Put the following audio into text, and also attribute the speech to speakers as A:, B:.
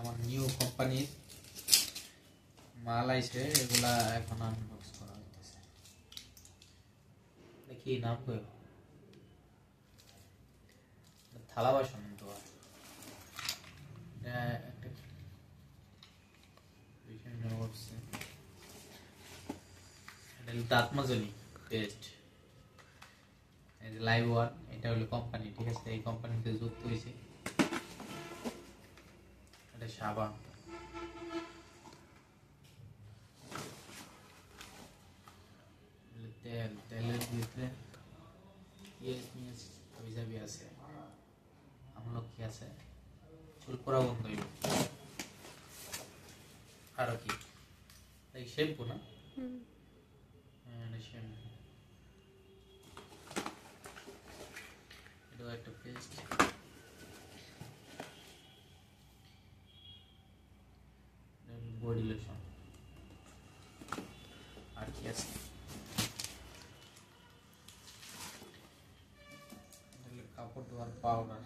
A: আমার নিউ কোম্পানির মাল আইছে, এগুলা এখন আনবক্স করা হইতেছে। দেখি নাম কই থালা বাসন তো একটা দাঁত মাজনি পেস্ট, লাইভ ওয়ান, এটা হলো কোম্পানি, ঠিক আছে? এই কোম্পানিতে যুক্ত হয়েছে। এটা সাবান, তেল, তেলের ভিতরে হাবিজাবি আছে, আমলকি আছে, চুল পড়া বন্ধ হইব। আরো কি শ্যাম্পু না? শ্যাম্পু, এটাও একটা পেস্ট, বডি লোশন, আর কি আছে? কাপড় ধোয়ার পাউডার,